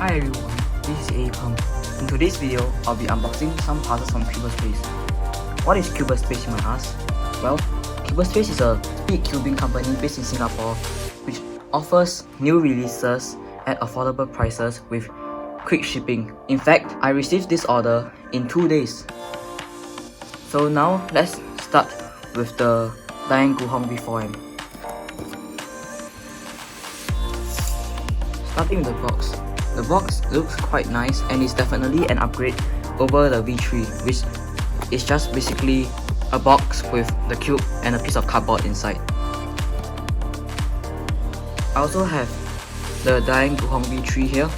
Hi everyone, this is Perm. In today's video, I'll be unboxing some parcels from Cyberspace. What is Cyberspace, you might ask? Well, Cyberspace is a speed cubing company based in Singapore which offers new releases at affordable prices with quick shipping. In fact, I received this order in 2 days. So now let's start with the Dayan Guhong V4M. Starting with the box. The box looks quite nice and is definitely an upgrade over the V3, which is just basically a box with the cube and a piece of cardboard inside. I also have the Dayan Guhong V3 here,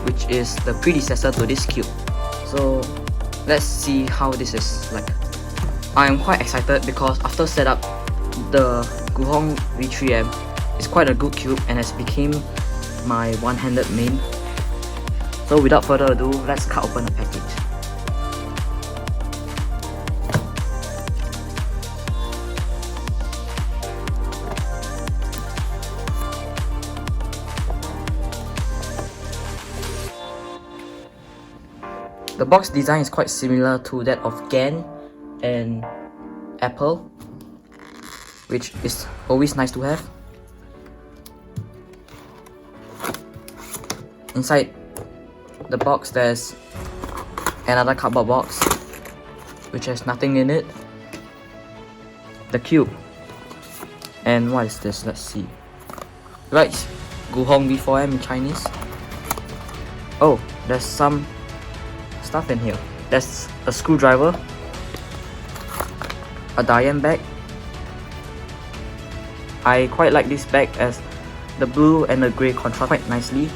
which is the predecessor to this cube. So let's see how this is like. I am quite excited because after setup, the Guhong V3M is quite a good cube and has become my one-handed main. So without further ado, let's cut open the package. The box design is quite similar to that of GAN and Apple, which is always nice to have. Inside the box there's another cardboard box which has nothing in it, the cube, and what is this? Let's see. Right, Guhong V4M in Chinese. Oh, there's some stuff in here. There's a screwdriver, a Dayan bag. I quite like this bag as the blue and the grey contrast quite nicely,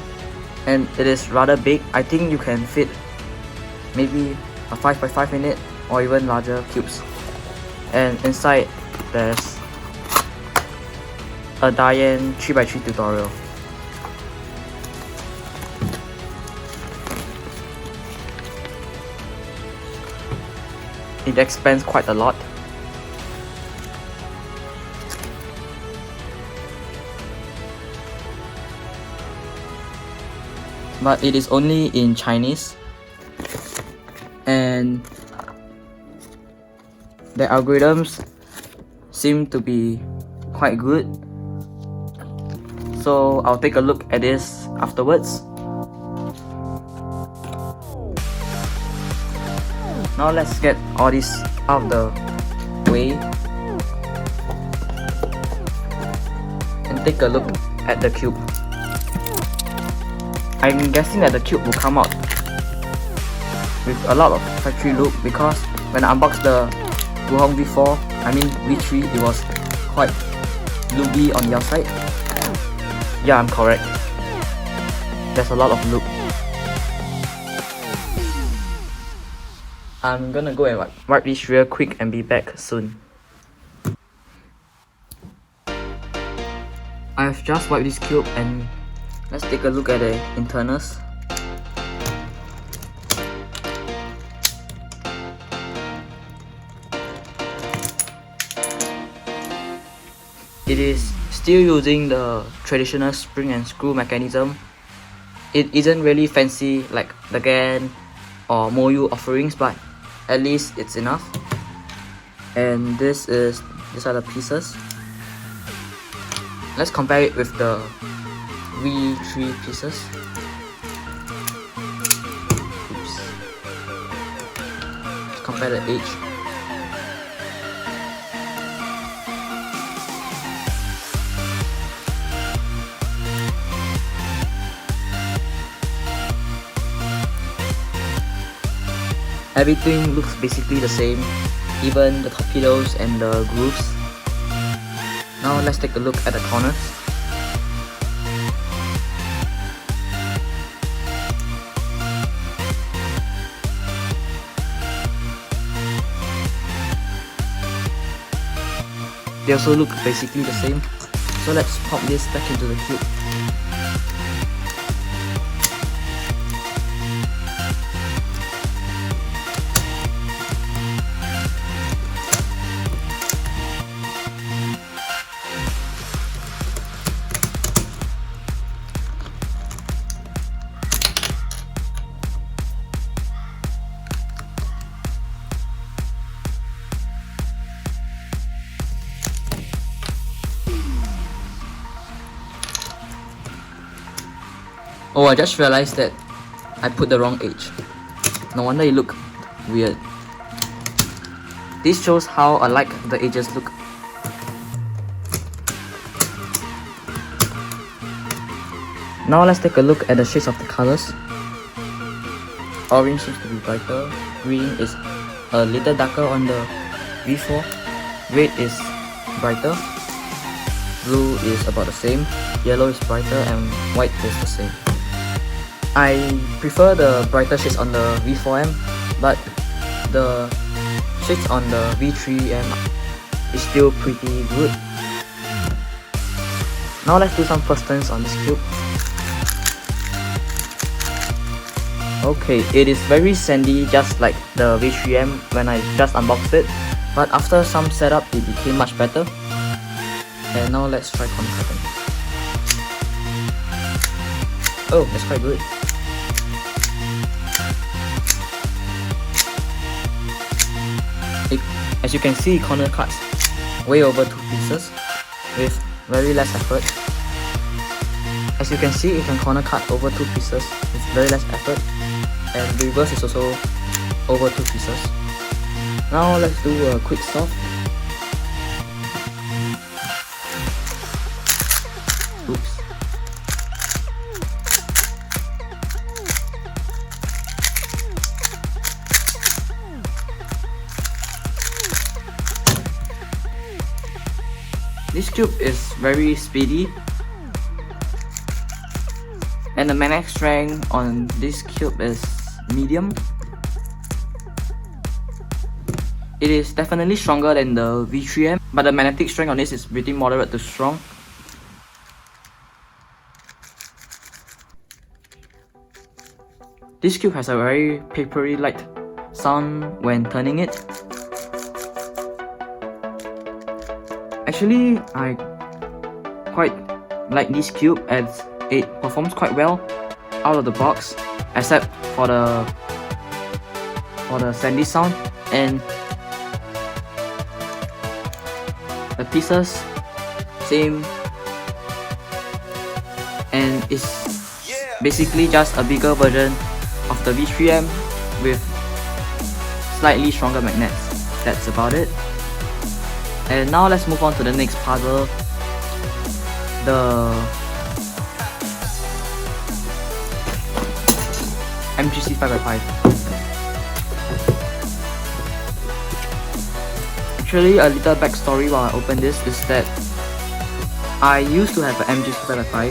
and it is rather big. I think you can fit maybe a 5x5 in it or even larger cubes. And inside there's a Dayan 3x3 tutorial. It expands quite a lot. But it is only in Chinese, and the algorithms seem to be quite good, so I'll take a look at this afterwards. Now let's get all this out of the way and take a look at the cube. I'm guessing that the cube will come out with a lot of factory look because when I unboxed the Guhong V3, it was quite looby on the outside. Yeah, I'm correct. There's a lot of look. I'm gonna go and wipe this real quick and be back soon. I've just wiped this cube and let's take a look at the internals. It is still using the traditional spring and screw mechanism. It isn't really fancy like the GAN or Moyu offerings, but at least it's enough. And these are the pieces. Let's compare it with the V3 pieces. Oops. Let's compare the edge. Everything looks basically the same, even the torpedoes and the grooves. Now let's take a look at the corners. They also look basically the same. So let's pop this back into the cube. Oh, I just realized that I put the wrong edge. No wonder it look weird. This shows how alike the edges look. Now let's take a look at the shades of the colors. Orange seems to be brighter, green is a little darker on the V4, red is brighter, blue is about the same, yellow is brighter, and white is the same. I prefer the brighter shades on the V4M, but the shades on the V3M is still pretty good. Now let's do some first turns on this cube. Okay, it is very sandy just like the V3M when I just unboxed it, but after some setup it became much better. And now let's try corner cutting. Oh, that's quite good. As you can see, corner cuts way over 2 pieces with very less effort. As you can see, it can corner cut over 2 pieces with very less effort, and reverse is also over 2 pieces. Now let's do a quick soft. Oops. This cube is very speedy, and the magnetic strength on this cube is medium. It is definitely stronger than the V3M, but the magnetic strength on this is pretty moderate to strong. This cube has a very papery light sound when turning it. Actually, I quite like this cube as it performs quite well out of the box, except for the sandy sound, and the pieces same, and it's basically just a bigger version of the V3M with slightly stronger magnets. That's about it. And now let's move on to the next puzzle, the MGC 5x5. Actually, a little backstory while I open this is that I used to have an MGC 5x5,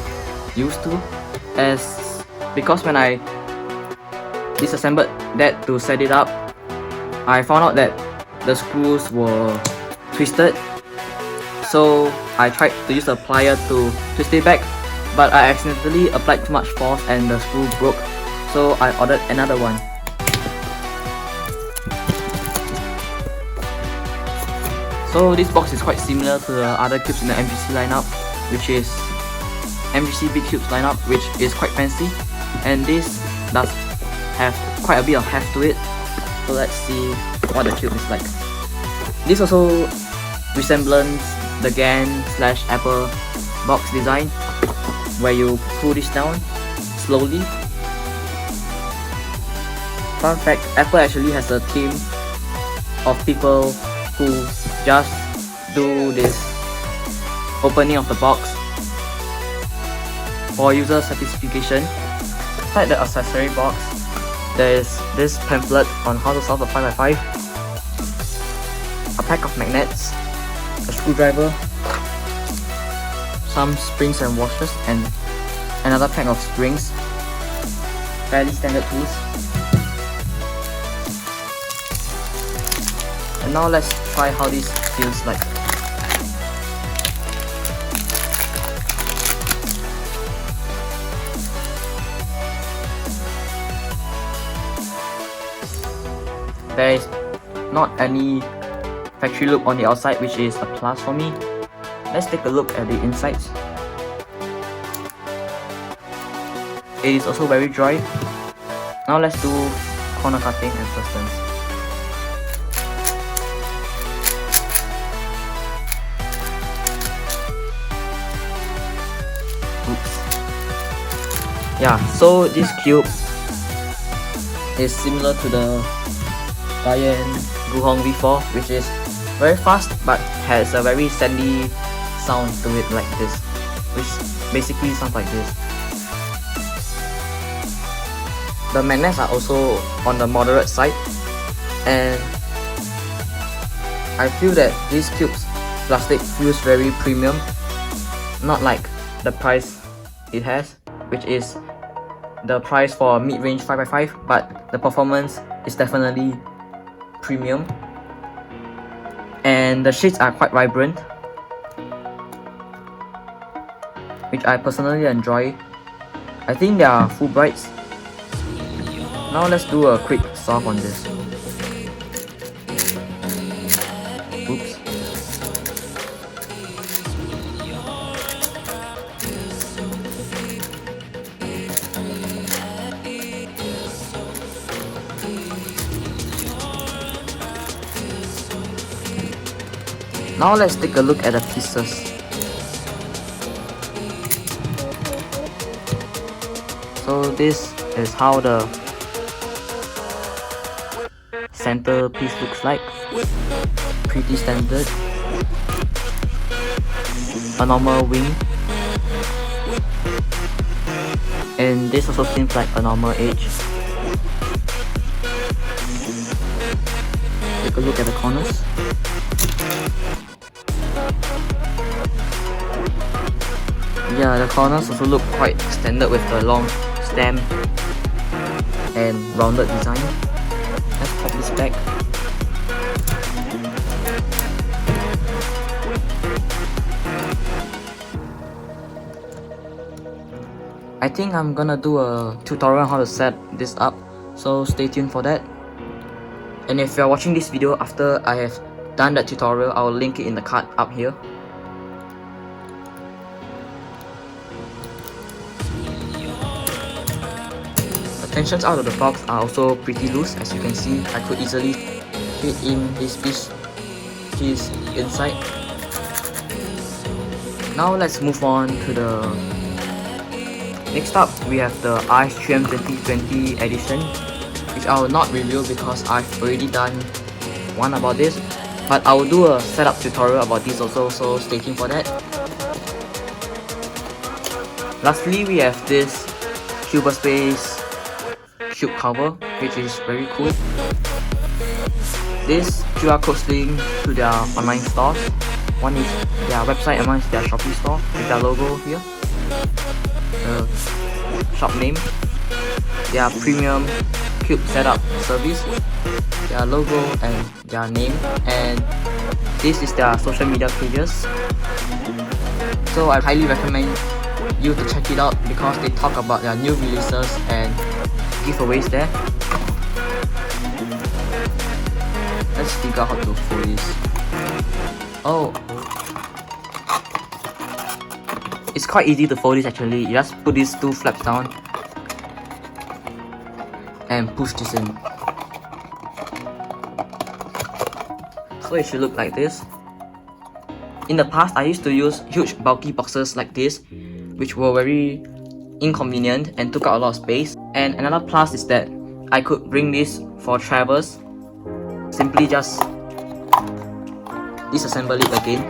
because when I disassembled that to set it up, I found out that the screws were twisted, so I tried to use a plier to twist it back, but I accidentally applied too much force and the screw broke, so I ordered another one. So this box is quite similar to the other cubes in the MGC lineup, which is MGC big cubes lineup, which is quite fancy, and this does have quite a bit of heft to it. So let's see what the cube is like. This also resembles the GAN/Apple box design, where you pull this down slowly. Fun fact, Apple actually has a team of people who just do this opening of the box for user satisfaction. Inside the accessory box, there is this pamphlet on how to solve the 5x5, a pack of magnets, a screwdriver, some springs and washers, and another pack of springs. Fairly standard tools. And now let's try how this feels like. There is not any factory loop on the outside, which is a plus for me. Let's take a look at the insides. It is also very dry. Now let's do corner cutting and first turns. Oops. Yeah, so this cube is similar to the Dayan Guhong V4, which is very fast but has a very sandy sound to it like this, which basically sounds like this. The magnets are also on the moderate side, and I feel that this cube's plastic feels very premium, not like the price it has, which is the price for a mid-range 5x5, but the performance is definitely premium, and the shades are quite vibrant, which I personally enjoy. I think they are full brights. Now let's do a quick solve on this. Oops. Now let's take a look at the pieces. So this is how the center piece looks like. Pretty standard. A normal wing. And this also seems like a normal edge. Take a look at the corners. Yeah, the corners also look quite standard with the long stem and rounded design. Let's pop this back. I think I'm gonna do a tutorial on how to set this up, so stay tuned for that. And if you're watching this video after I have done that tutorial, I'll link it in the card up here. The tensions out of the box are also pretty loose, as you can see. I could easily fit in this piece inside. Now let's move on to the next up. We have the RS3M 2020 edition, which I will not review because I've already done one about this, but I will do a setup tutorial about this also, so stay tuned for that. Lastly, we have this Cubaspace cube cover, which is very cool. This QR code link to their online stores. One is their website and one is their Shopee store with their logo here. The shop name, their premium cube setup service, their logo and their name, and this is their social media pages. So I highly recommend you to check it out because they talk about their new releases and giveaways there. Let's figure out how to fold this. Oh, it's quite easy to fold this actually. You just put these two flaps down and push this in. So it should look like this. In the past, I used to use huge bulky boxes like this, which were very inconvenient and took out a lot of space. And another plus is that I could bring this for travels. Simply just disassemble it again,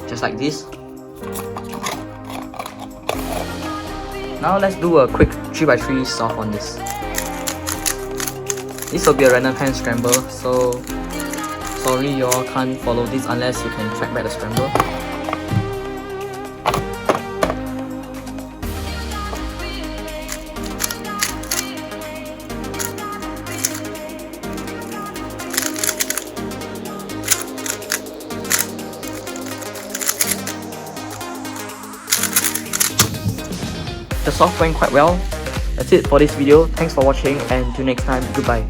just like this. Now let's do a quick 3x3 solve on this. This will be a random hand scramble, so sorry you all can't follow this unless you can track back the scramble. The solve went quite well. That's it for this video. Thanks for watching and till next time, goodbye.